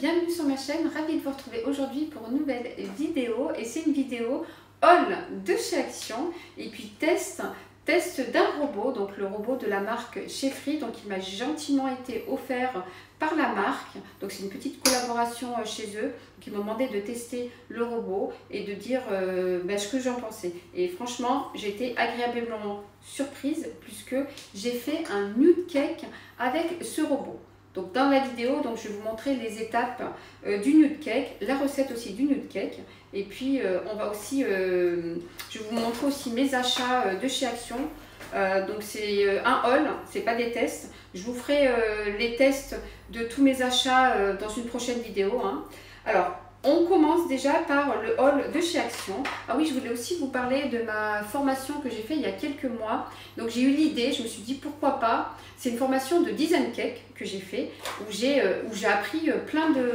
bienvenue sur ma chaîne, ravie de vous retrouver aujourd'hui pour une nouvelle vidéo. Et c'est une vidéo haul de chez Action et puis test d'un robot, donc le robot de la marque Chez Free. Donc il m'a gentiment été offert par la marque, donc c'est une petite collaboration chez eux. Donc ils m'ont demandé de tester le robot et de dire ce que j'en pensais. Et franchement j'ai été agréablement surprise puisque j'ai fait un nude cake avec ce robot. Donc dans la vidéo, donc, je vais vous montrer les étapes du nude cake, la recette aussi du nude cake. Et puis on va aussi, je vais vous montrer aussi mes achats de chez Action. Donc c'est un haul, c'est pas des tests. Je vous ferai les tests de tous mes achats dans une prochaine vidéo. Hein. Alors on commence déjà par le haul de chez Action. Ah oui, je voulais aussi vous parler de ma formation que j'ai fait il y a quelques mois. Donc j'ai eu l'idée, je me suis dit pourquoi pas. C'est une formation de design cake que j'ai fait, où j'ai appris plein de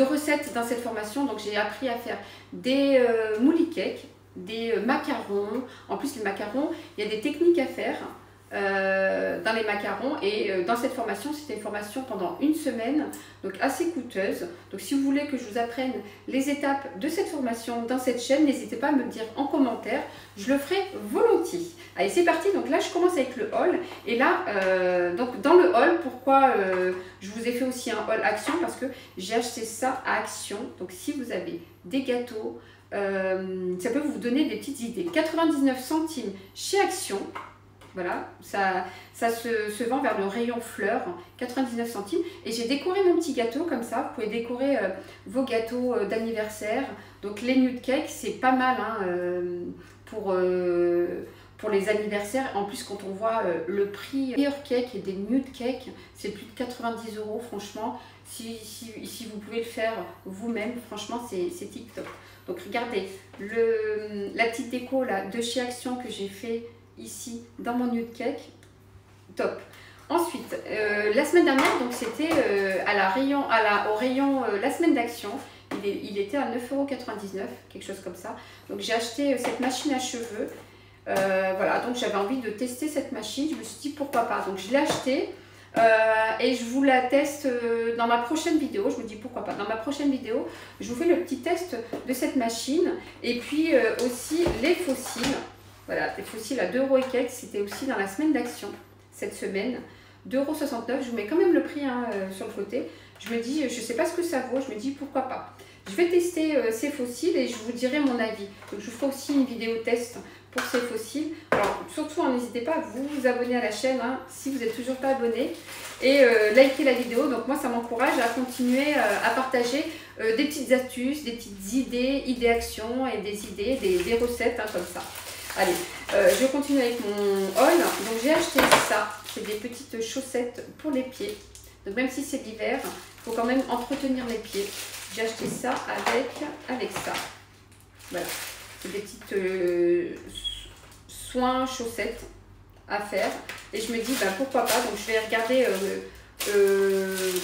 recettes dans cette formation. Donc j'ai appris à faire des moules cakes, des macarons. En plus les macarons, il y a des techniques à faire dans les macarons, et dans cette formation, c'était une formation pendant une semaine, donc assez coûteuse. Donc si vous voulez que je vous apprenne les étapes de cette formation dans cette chaîne, n'hésitez pas à me le dire en commentaire, je le ferai volontiers. Allez, c'est parti. Donc là je commence avec le haul, et là donc dans le haul, pourquoi je vous ai fait aussi un haul Action, parce que j'ai acheté ça à Action. Donc si vous avez des gâteaux, ça peut vous donner des petites idées. 99 centimes chez Action. Voilà, ça se vend vers le rayon fleurs, 99 centimes. Et j'ai décoré mon petit gâteau comme ça. Vous pouvez décorer vos gâteaux d'anniversaire. Donc les nude cakes, c'est pas mal hein, pour les anniversaires. En plus, quand on voit le prix meilleur cake et des nude cakes, c'est plus de 90 €. Franchement, si vous pouvez le faire vous-même, franchement, c'est tip top. Donc regardez, la petite déco là, de chez Action que j'ai fait ici dans mon nude cake, top. Ensuite la semaine dernière, donc c'était au rayon la semaine d'Action, il était à 9,99 €, quelque chose comme ça. Donc j'ai acheté cette machine à cheveux, voilà, donc j'avais envie de tester cette machine, je me suis dit pourquoi pas, donc je l'ai achetée. Et je vous la teste dans ma prochaine vidéo. Je me dis pourquoi pas. Dans ma prochaine vidéo, je vous fais le petit test de cette machine. Et puis aussi les fossiles. Voilà, les fossiles à 2 € et quelques. C'était aussi dans la semaine d'Action cette semaine. 2,69 €. Je vous mets quand même le prix hein, sur le côté. Je me dis, je ne sais pas ce que ça vaut. Je me dis pourquoi pas. Je vais tester ces fossiles et je vous dirai mon avis. Donc je vous ferai aussi une vidéo test pour ces fossiles. Alors surtout n'hésitez pas à vous abonner à la chaîne hein, si vous n'êtes toujours pas abonné, et liker la vidéo. Donc moi ça m'encourage à continuer à partager des petites astuces, des petites idées Action, et des idées, des recettes hein, comme ça. Allez, je continue avec mon haul. Donc j'ai acheté ça, c'est des petites chaussettes pour les pieds. Donc même si c'est l'hiver, il faut quand même entretenir les pieds. J'ai acheté ça avec ça. Voilà, c'est des petites soins chaussettes à faire. Et je me dis pourquoi pas. Donc je vais regarder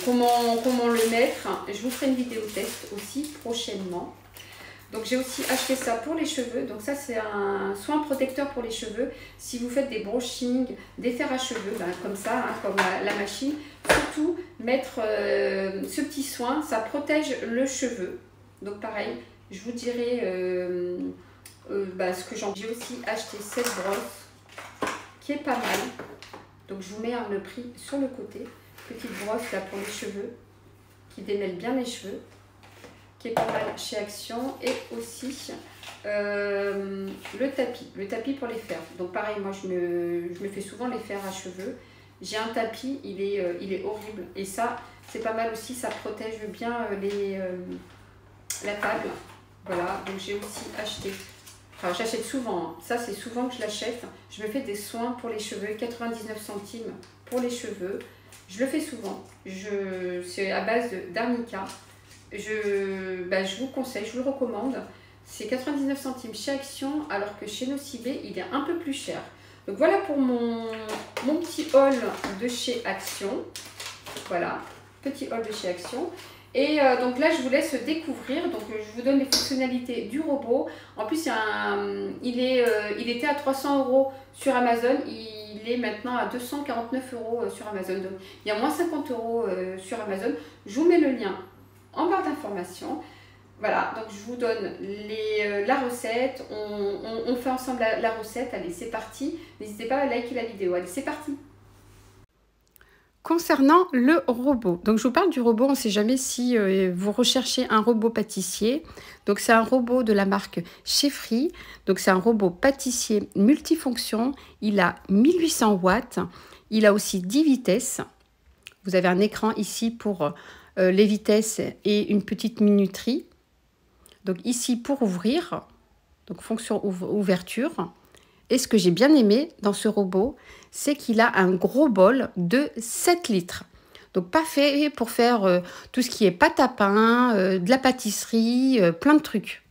comment le mettre. Je vous ferai une vidéo test aussi prochainement. Donc j'ai aussi acheté ça pour les cheveux. Donc ça c'est un soin protecteur pour les cheveux. Si vous faites des brushings, des fers à cheveux, comme ça, hein, comme la machine, surtout mettre ce petit soin, ça protège le cheveu. Donc pareil, je vous dirai ce que j'en ai. J'ai aussi acheté cette brosse qui est pas mal. Donc je vous mets le prix sur le côté. Petite brosse là pour les cheveux, qui démêle bien les cheveux, qui est pas mal chez Action. Et aussi le tapis pour les fers. Donc pareil, moi je me fais souvent les fers à cheveux. J'ai un tapis, il est horrible, et ça c'est pas mal aussi, ça protège bien la table. Voilà, donc j'ai aussi acheté, enfin j'achète souvent hein. Ça c'est souvent que je l'achète. Je me fais des soins pour les cheveux, 99 centimes pour les cheveux, je le fais souvent. C'est à base d'arnica. Je vous conseille, je vous le recommande. C'est 99 centimes chez Action, alors que chez Nocibé, il est un peu plus cher. Donc voilà pour mon petit haul de chez Action. Voilà, petit haul de chez Action. Et donc là, je vous laisse découvrir. Donc je vous donne les fonctionnalités du robot. En plus, il était à 300 € sur Amazon. il est maintenant à 249 € sur Amazon. Donc, il y a moins 50 € sur Amazon. Je vous mets le lien en barre d'informations. Voilà, donc je vous donne la recette. On fait ensemble la recette. Allez, c'est parti. N'hésitez pas à liker la vidéo. Allez, c'est parti. Concernant le robot, donc je vous parle du robot, on ne sait jamais si vous recherchez un robot pâtissier. Donc c'est un robot de la marque Chefferie, donc c'est un robot pâtissier multifonction, il a 1800 watts, il a aussi 10 vitesses. Vous avez un écran ici pour les vitesses et une petite minuterie. Donc ici pour ouvrir, donc fonction ouverture. Et ce que j'ai bien aimé dans ce robot, c'est qu'il a un gros bol de 7 litres. Donc pas fait pour faire tout ce qui est pâte à pain, de la pâtisserie, plein de trucs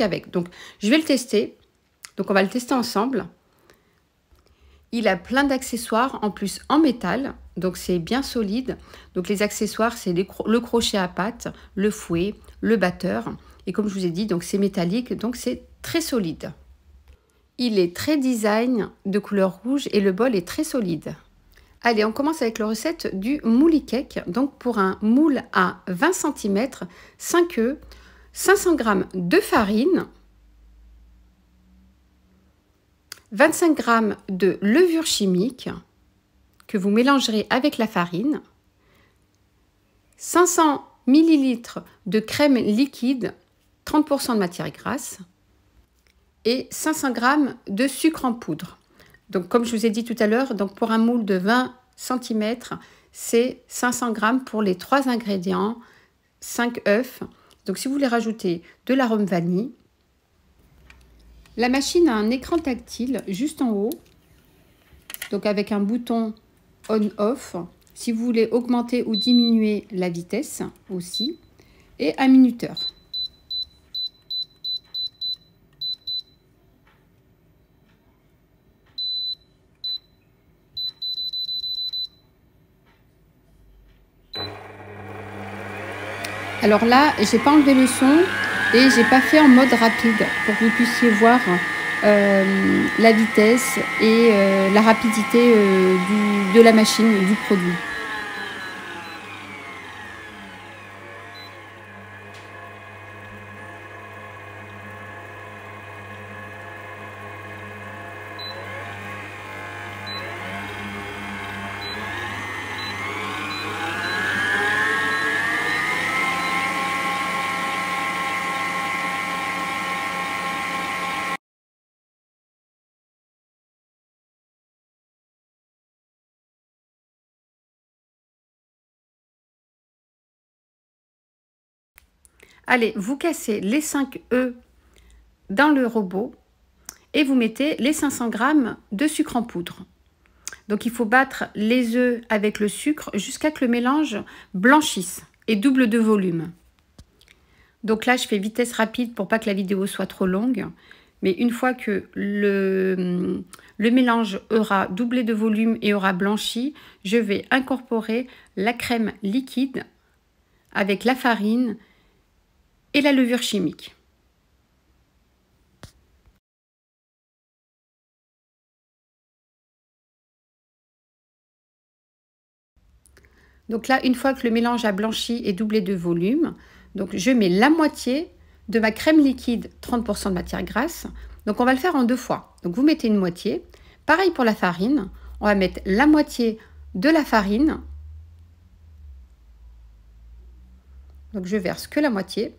avec. Donc je vais le tester. Donc on va le tester ensemble. Il a plein d'accessoires en plus en métal, donc c'est bien solide. Donc les accessoires, c'est le crochet à pâte, le fouet, le batteur. Et comme je vous ai dit, donc c'est métallique, donc c'est très solide. Il est très design de couleur rouge et le bol est très solide. Allez, on commence avec la recette du moule cake. Donc pour un moule à 20 cm, 5 œufs, 500 g de farine, 25 g de levure chimique que vous mélangerez avec la farine, 500 ml de crème liquide, 30% de matière grasse, et 500 g de sucre en poudre. Donc comme je vous ai dit tout à l'heure, donc pour un moule de 20 cm, c'est 500 g pour les 3 ingrédients, 5 œufs. Donc si vous voulez rajouter de l'arôme vanille, la machine a un écran tactile juste en haut, donc avec un bouton on-off, si vous voulez augmenter ou diminuer la vitesse aussi, et un minuteur. Alors là, j'ai pas enlevé le son et j'ai pas fait en mode rapide pour que vous puissiez voir la vitesse et la rapidité de la machine, du produit. Allez, vous cassez les 5 œufs dans le robot et vous mettez les 500 g de sucre en poudre. Donc il faut battre les œufs avec le sucre jusqu'à ce que le mélange blanchisse et double de volume. Donc là, je fais vitesse rapide pour pas que la vidéo soit trop longue. Mais une fois que le mélange aura doublé de volume et aura blanchi, je vais incorporer la crème liquide avec la farine et la levure chimique. Donc là, une fois que le mélange a blanchi et doublé de volume, donc je mets la moitié de ma crème liquide, 30% de matière grasse. Donc on va le faire en 2 fois. Donc vous mettez une moitié. Pareil pour la farine, on va mettre la moitié de la farine. Donc je verse que la moitié.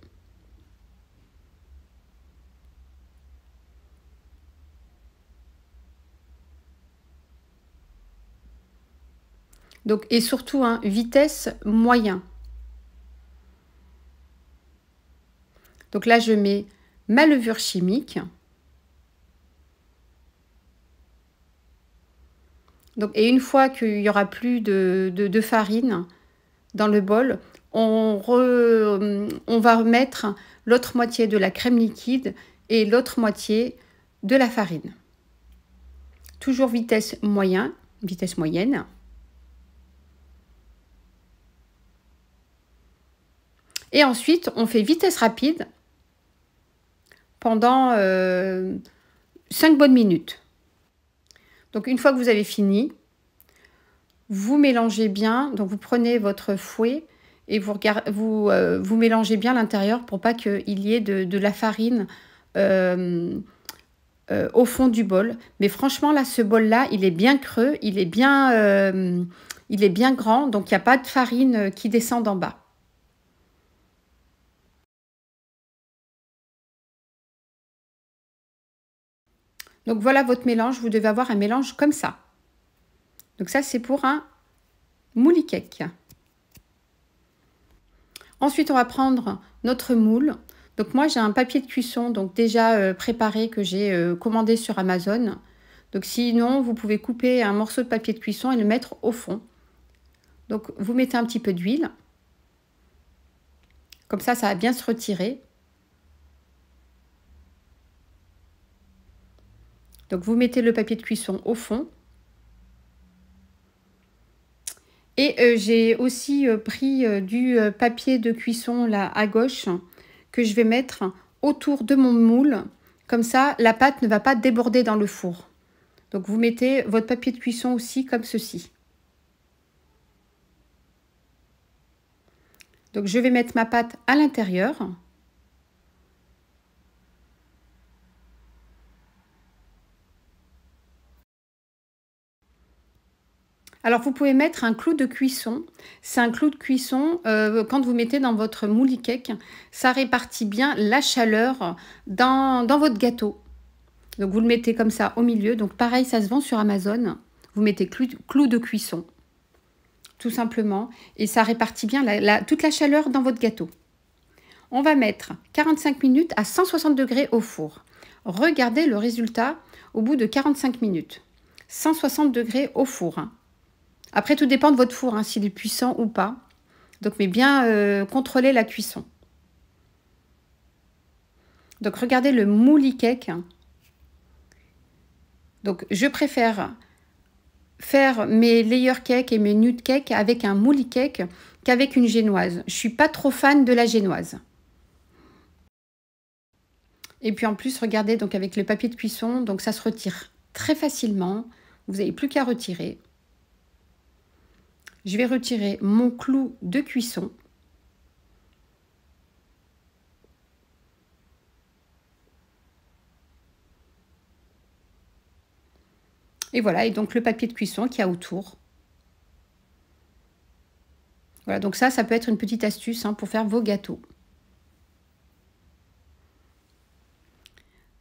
Donc, et surtout, hein, vitesse moyen. Donc là, je mets ma levure chimique. Donc, et une fois qu'il n'y aura plus de farine dans le bol, on va remettre l'autre moitié de la crème liquide et l'autre moitié de la farine. Toujours vitesse moyenne. Et ensuite, on fait vitesse rapide pendant 5 bonnes minutes. Donc une fois que vous avez fini, vous mélangez bien. Donc vous prenez votre fouet et vous mélangez bien l'intérieur pour pas qu'il y ait de la farine au fond du bol. Mais franchement, là, ce bol-là, il est bien creux, il est bien grand, donc il n'y a pas de farine qui descend d'en bas. Donc voilà votre mélange, vous devez avoir un mélange comme ça. Donc ça, c'est pour un mouli cake. Ensuite, on va prendre notre moule. Donc moi, j'ai un papier de cuisson donc déjà préparé que j'ai commandé sur Amazon. Donc sinon, vous pouvez couper un morceau de papier de cuisson et le mettre au fond. Donc vous mettez un petit peu d'huile. Comme ça va bien se retirer. Donc vous mettez le papier de cuisson au fond. Et j'ai aussi pris du papier de cuisson là à gauche que je vais mettre autour de mon moule. Comme ça, la pâte ne va pas déborder dans le four. Donc vous mettez votre papier de cuisson aussi comme ceci. Donc je vais mettre ma pâte à l'intérieur. Alors vous pouvez mettre un clou de cuisson. C'est un clou de cuisson quand vous mettez dans votre mouli cake, ça répartit bien la chaleur dans votre gâteau. Donc vous le mettez comme ça au milieu. Donc pareil, ça se vend sur Amazon. Vous mettez clou de cuisson, tout simplement. Et ça répartit bien toute la chaleur dans votre gâteau. On va mettre 45 minutes à 160 degrés au four. Regardez le résultat au bout de 45 minutes. 160 degrés au four. Après, tout dépend de votre four, s'il est puissant ou pas. Donc, mais bien contrôler la cuisson. Donc, regardez le mouli cake. Donc, je préfère faire mes layer cake et mes nude cake avec un mouli cake qu'avec une génoise. Je suis pas trop fan de la génoise. Et puis en plus, regardez, donc avec le papier de cuisson, donc ça se retire très facilement. Vous n'avez plus qu'à retirer. Je vais retirer mon clou de cuisson. Et voilà, et donc le papier de cuisson qu'il y a autour. Voilà, donc ça peut être une petite astuce pour faire vos gâteaux.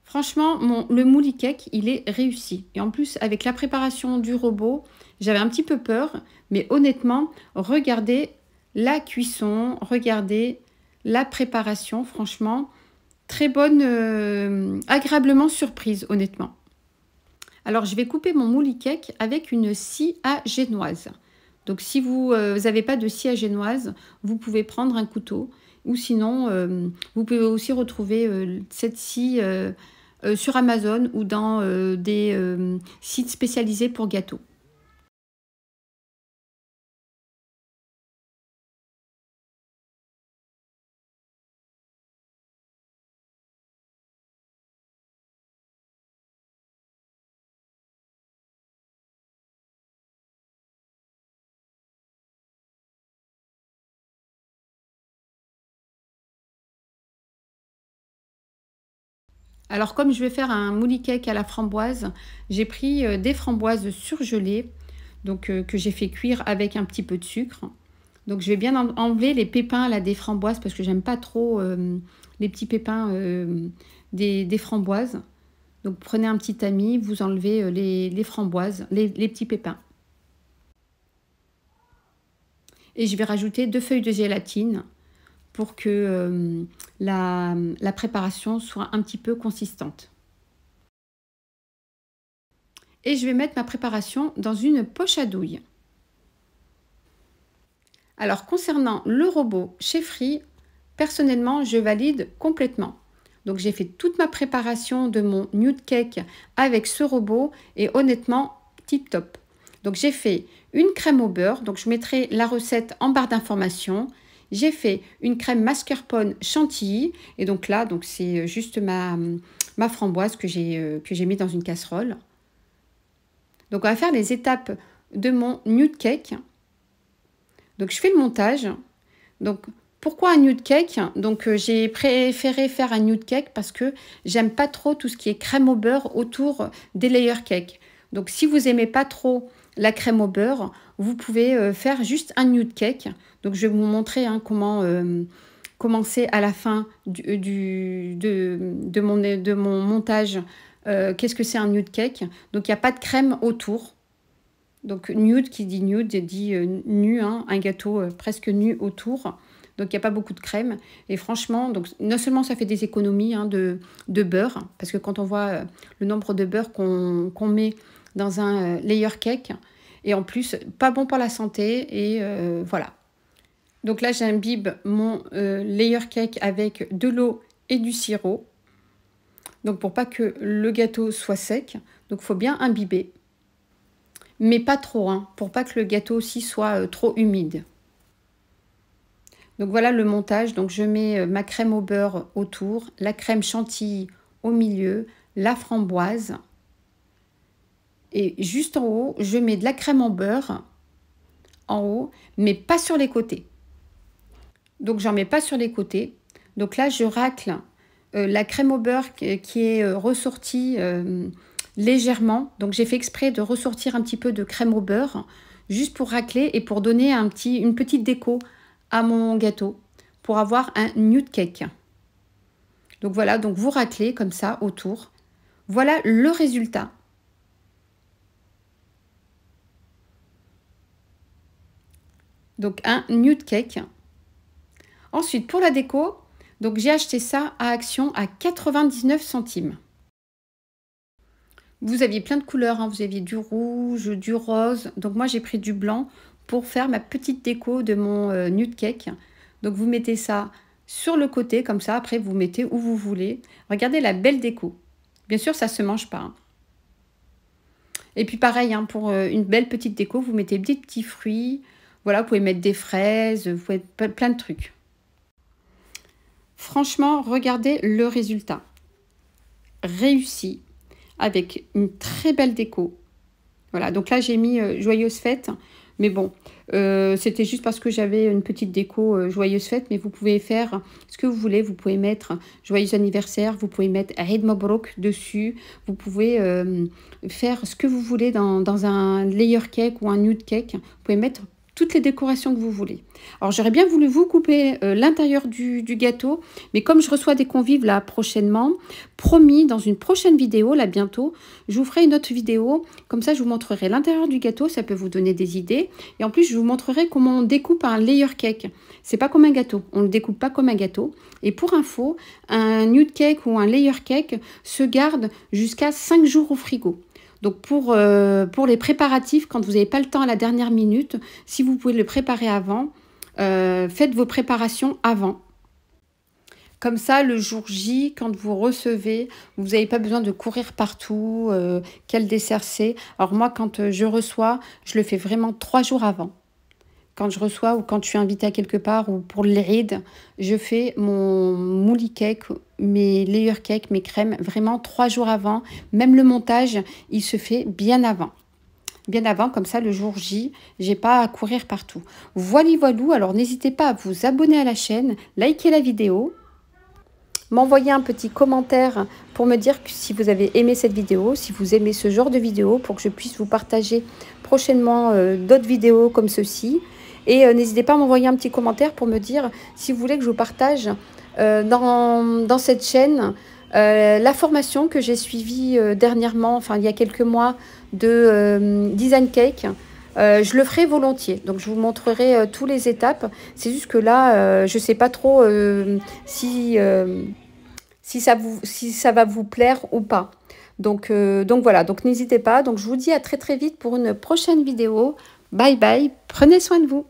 Franchement, le mouli cake, il est réussi. Et en plus, avec la préparation du robot, j'avais un petit peu peur. Mais honnêtement, regardez la cuisson, regardez la préparation. Franchement, très bonne, agréablement surprise, honnêtement. Alors, je vais couper mon mouli cake avec une scie à génoise. Donc, si vous n'avez pas de scie à génoise, vous pouvez prendre un couteau. Ou sinon, vous pouvez aussi retrouver cette scie sur Amazon ou dans des sites spécialisés pour gâteaux. Alors comme je vais faire un mouli cake à la framboise, j'ai pris des framboises surgelées, donc que j'ai fait cuire avec un petit peu de sucre. Donc je vais bien enlever les pépins là, des framboises parce que j'aime pas trop les petits pépins des framboises. Donc prenez un petit tamis, vous enlevez les framboises, les petits pépins. Et je vais rajouter 2 feuilles de gélatine pour que la préparation soit un petit peu consistante. Et je vais mettre ma préparation dans une poche à douille. Alors concernant le robot chez Free, personnellement je valide complètement. Donc j'ai fait toute ma préparation de mon nude cake avec ce robot et honnêtement tip top. Donc j'ai fait une crème au beurre, donc je mettrai la recette en barre d'informations. J'ai fait une crème mascarpone chantilly et donc là donc c'est juste ma framboise que j'ai mis dans une casserole. Donc on va faire les étapes de mon nude cake. Donc je fais le montage. Donc pourquoi un nude cake? Donc j'ai préféré faire un nude cake parce que j'aime pas trop tout ce qui est crème au beurre autour des layer cake. Donc si vous aimez pas trop la crème au beurre, vous pouvez faire juste un nude cake. Donc je vais vous montrer comment commencer à la fin de mon montage. Qu'est-ce que c'est un nude cake? Donc il n'y a pas de crème autour. Donc nude, qui dit nude, dit nu, hein, un gâteau presque nu autour. Donc il n'y a pas beaucoup de crème. Et franchement, donc, non seulement ça fait des économies hein, de beurre, parce que quand on voit le nombre de beurre qu'on met dans un layer cake, et en plus, pas bon pour la santé, et voilà. Donc là, j'imbibe mon layer cake avec de l'eau et du sirop. Donc pour pas que le gâteau soit sec, donc il faut bien imbiber. Mais pas trop, hein, pour pas que le gâteau aussi soit trop humide. Donc voilà le montage. Donc je mets ma crème au beurre autour, la crème chantilly au milieu, la framboise. Et juste en haut, je mets de la crème en beurre en haut, mais pas sur les côtés. Donc j'en mets pas sur les côtés. Donc là, je racle la crème au beurre qui est ressortie légèrement. Donc j'ai fait exprès de ressortir un petit peu de crème au beurre, juste pour racler et pour donner une petite déco à mon gâteau, pour avoir un nude cake. Donc voilà, donc vous raclez comme ça autour. Voilà le résultat. Donc un nude cake. Ensuite, pour la déco, donc j'ai acheté ça à Action à 99 centimes. Vous aviez plein de couleurs, hein. Vous aviez du rouge, du rose. Donc moi, j'ai pris du blanc pour faire ma petite déco de mon nude cake. Donc vous mettez ça sur le côté, comme ça. Après, vous mettez où vous voulez. Regardez la belle déco. Bien sûr, ça ne se mange pas. Hein. Et puis pareil, hein, pour une belle petite déco, vous mettez des petits fruits. Voilà, vous pouvez mettre des fraises, vous pouvez mettre plein de trucs. Franchement, regardez le résultat. Réussi, avec une très belle déco. Voilà, donc là, j'ai mis Joyeuse Fête. Mais bon, c'était juste parce que j'avais une petite déco Joyeuse Fête. Mais vous pouvez faire ce que vous voulez. Vous pouvez mettre Joyeux Anniversaire. Vous pouvez mettre Eid Mabrouk dessus. Vous pouvez faire ce que vous voulez dans un layer cake ou un nude cake. Vous pouvez mettre toutes les décorations que vous voulez. Alors, j'aurais bien voulu vous couper l'intérieur du gâteau, mais comme je reçois des convives là prochainement, promis, dans une prochaine vidéo, là bientôt, je vous ferai une autre vidéo. Comme ça, je vous montrerai l'intérieur du gâteau, ça peut vous donner des idées. Et en plus, je vous montrerai comment on découpe un layer cake. C'est pas comme un gâteau, on ne le découpe pas comme un gâteau. Et pour info, un nude cake ou un layer cake se garde jusqu'à 5 jours au frigo. Donc pour les préparatifs, quand vous n'avez pas le temps à la dernière minute, si vous pouvez le préparer avant, faites vos préparations avant. Comme ça, le jour J, quand vous recevez, vous n'avez pas besoin de courir partout, quel dessert c'est. Alors moi, quand je reçois, je le fais vraiment 3 jours avant. Quand je reçois ou quand je suis invitée à quelque part ou pour l'Eid, je fais mon mouli cake, mes layer cake, mes crèmes vraiment 3 jours avant. Même le montage, il se fait bien avant. Bien avant, comme ça, le jour J, j'ai pas à courir partout. Voilà, voilou. Alors, n'hésitez pas à vous abonner à la chaîne, liker la vidéo, m'envoyer un petit commentaire pour me dire si vous avez aimé cette vidéo, si vous aimez ce genre de vidéo, pour que je puisse vous partager prochainement d'autres vidéos comme ceci. Et n'hésitez pas à m'envoyer un petit commentaire pour me dire si vous voulez que je vous partage dans cette chaîne la formation que j'ai suivie dernièrement, enfin il y a quelques mois, de Design Cake. Je le ferai volontiers, donc je vous montrerai toutes les étapes. C'est juste que là, je ne sais pas trop si ça va vous plaire ou pas. Donc voilà, donc n'hésitez pas. Donc je vous dis à très très vite pour une prochaine vidéo. Bye bye, prenez soin de vous.